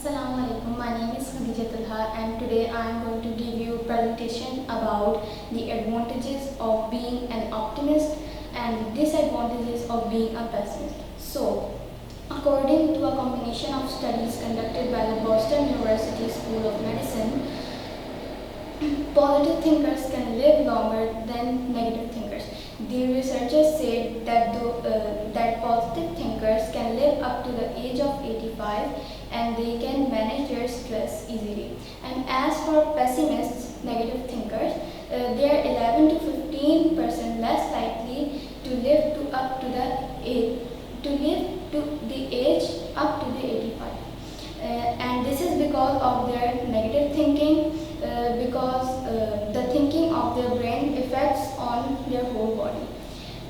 Assalamu alaikum. My name is Khadija Talha and today I am going to give you a presentation about the advantages of being an optimist and disadvantages of being a pessimist. So, according to a combination of studies conducted by the Boston University School of Medicine, positive thinkers can live longer than negative thinkers. The researchers said that positive thinkers can live up to the age of 85 and they can manage their stress easily. And as for pessimists, negative thinkers, they are 11 to 15% less likely to live to the age up to the 85. And this is because of their negative thinking, because the thinking of their brain affects on their whole body,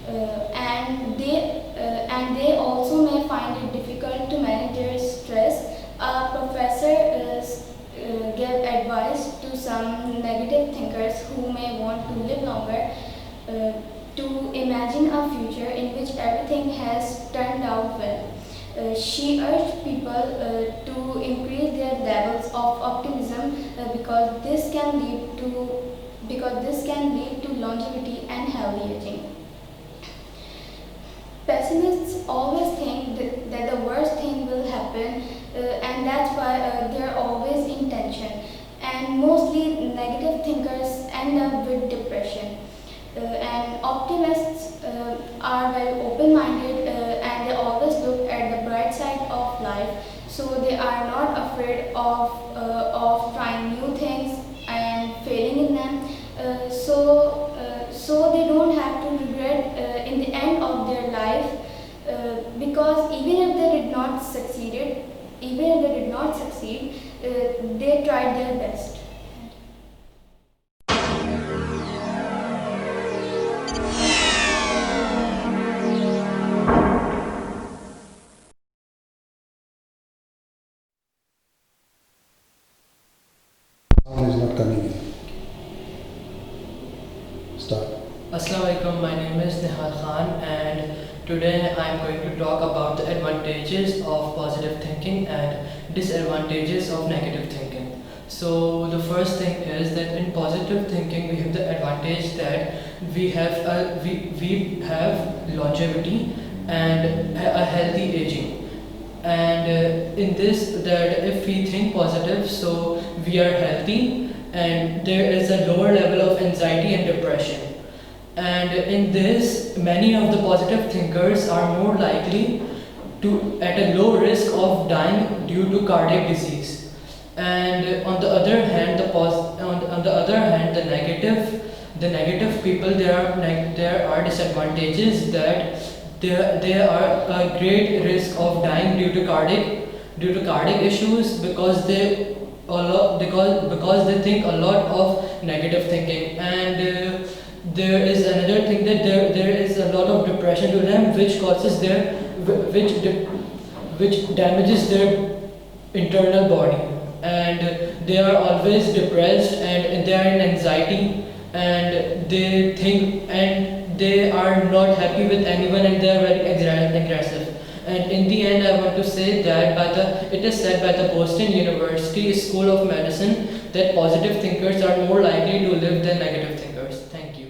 and they also may find it difficult to manage their stress. A professor gave advice to some negative thinkers who may want to live longer to imagine a future in which everything has turned out well. She urged people to increase their levels of optimism because this can lead to longevity and healthy aging. Pessimists always think that the worst thing will happen, and that's why they're always in tension. And mostly negative thinkers end up with depression. And optimists are very open-minded and they always look at the bright side of life, so they are not afraid of trying new things and failing in them. So they don't have to regret in the end of their life, because even if they did not succeed, they tried their best. Sound is not coming in. Start. Assalamu alaikum, my name is Nihal Khan and today I am going to talk about the advantages of positive thinking and disadvantages of negative thinking. So the first thing is that in positive thinking we have the advantage that we have longevity and a healthy aging. And in this, that if we think positive, so we are healthy and there is a lower level of anxiety and depression. And in this, many of the positive thinkers are more likely to at a low risk of dying due to cardiac disease. And on the other hand, the negative people, there are disadvantages that there are a great risk of dying due to cardiac issues because they think a lot of negative thinking. And there is another thing that there is a lot of depression to them, which damages their internal body, and they are always depressed and they are in anxiety and they think and they are not happy with anyone and they are very aggressive. And in the end, I want to say that it is said by the Boston University School of Medicine that positive thinkers are more likely to live than negative thinkers. Thank you.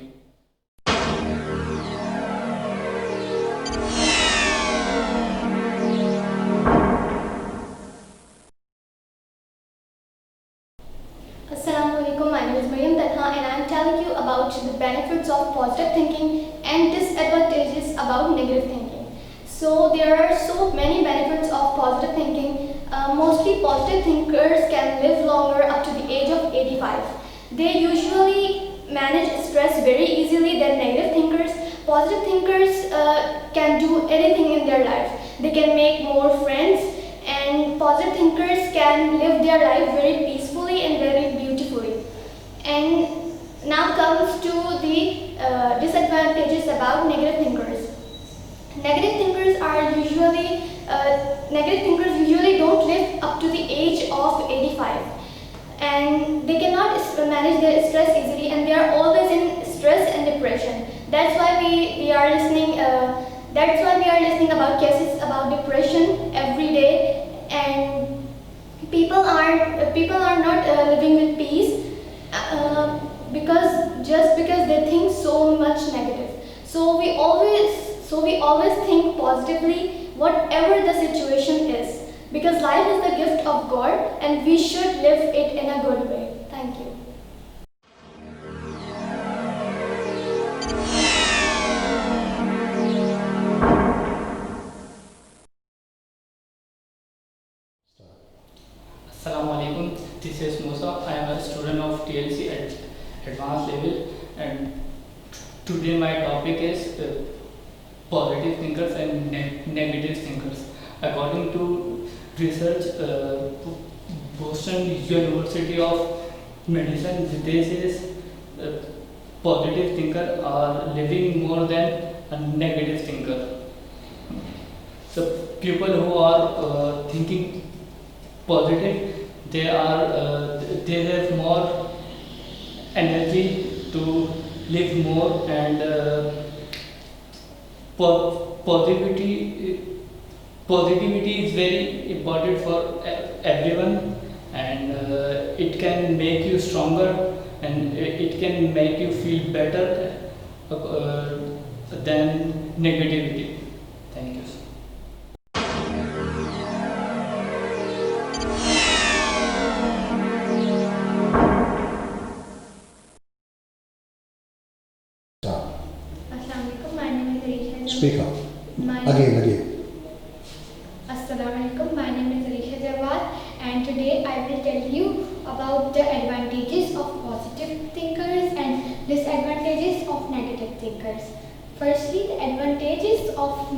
Assalamu alaikum, my name is Mariam Talha and I am telling you about the benefits of positive thinking and disadvantages about negative thinking. So there are so many benefits of positive thinking. Mostly positive thinkers can live longer up to the age of 85. They usually manage stress very easily than negative thinkers. Positive thinkers can do anything in their life. They can make more friends, and positive thinkers can live their life very peacefully and very beautifully. And now comes to the disadvantages about negative thinkers. Negative thinkers usually don't live up to the age of 85, and they cannot manage their stress easily, and they are always in stress and depression. That's why we are listening about cases about depression every day, and people living with peace, because just because they think so much negative. So we always think positively, whatever the situation is, because life is the gift of God, and we should live it in a good way. Thank you. Assalamu alaikum. This is Musa. I am a student of TLC at advanced level, and today my topic is positive thinkers and negative thinkers. According to research, Boston University of Medicine, they says positive thinker are living more than a negative thinker. The people who are thinking positive, they have more energy to live more, and positivity is very important for everyone, and it can make you stronger, and it can make you feel better than negativity. Thank you. Start. Assalamualaikum. My name is Arisha. Speak up. My Again. Assalamualaikum. My name is Arisha Jawad, and today I will tell you about the advantages of positive thinkers and disadvantages of negative thinkers. Firstly, the advantages of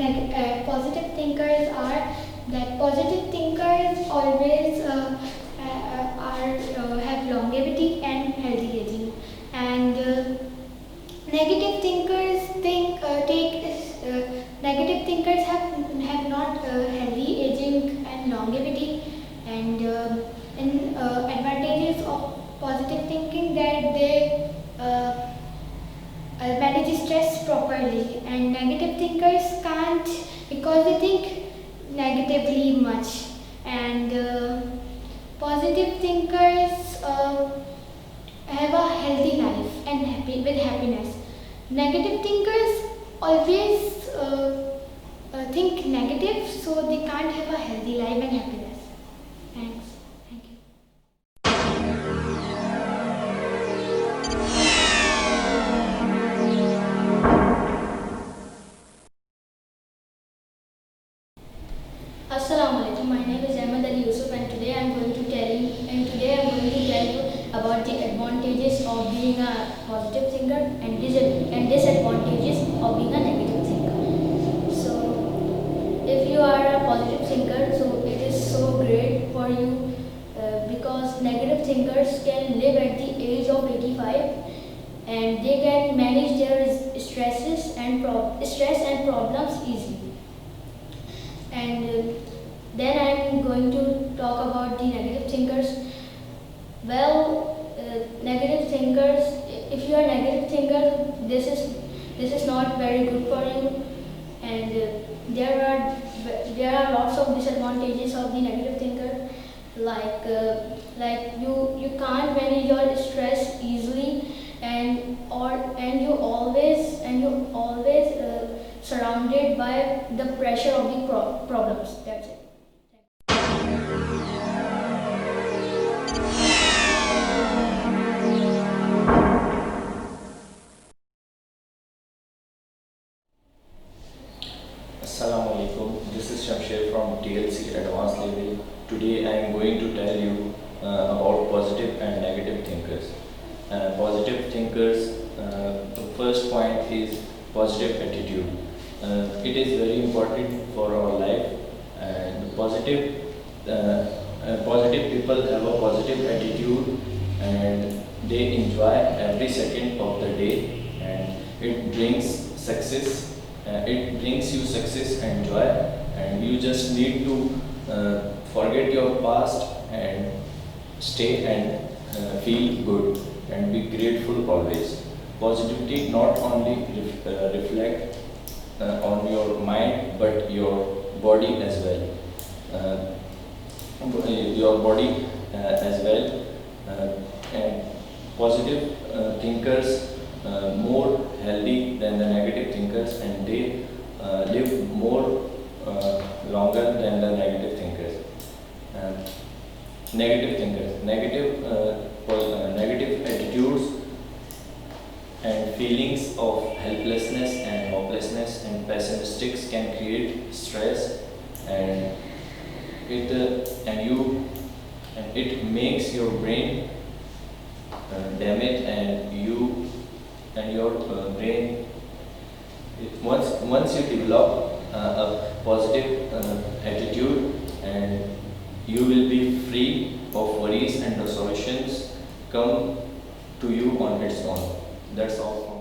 positive thinkers are that positive thinkers always have longevity and healthy aging, and negative thinkers negative thinkers have not healthy aging and longevity, and in advantages of positive thinking, that they manage stress properly, and negative thinkers can't, because they think negatively much, and positive thinkers have a healthy life and with happiness. Negative thinkers always think negative, so they can't have a healthy life and happiness. Thanks. Thank you. Assalamualaikum. My name is Ahmed Ali Yusuf, and today I'm going to tell you about the advantages of being a positive thinker and disadvantages of being a negative thinker. So, if you are a positive thinker, so it is so great for you, because negative thinkers can live at the age of 85, and they can manage their stress and problems easily. And then I'm going to talk about the negative thinkers. Well, negative thinkers, if you are a negative thinker, this is not very good for you, and there are lots of disadvantages of the negative thinker, like you can't manage your stress easily, and you always surrounded by the pressure of the problems. That's it. Assalamu alaikum. This is Shamsher from TLC Advanced Level. Today I am going to tell you about positive and negative thinkers. Positive thinkers, the first point is positive attitude. It is very important for our life, and positive people have a positive attitude, and they enjoy every second of the day, and it brings success. It brings you success and joy, and you just need to forget your past and stay and feel good and be grateful always. Positivity not only reflect on your mind but your body as well. Your body as well. and positive thinkers more healthy than the negative thinkers, and they live more longer than the negative thinkers. Negative thinkers, negative attitudes and feelings of helplessness and hopelessness and pessimistics can create stress, and it makes your brain damage, and your brain, once you develop a positive attitude, and you will be free of worries, and the solutions come to you on its own. That's all.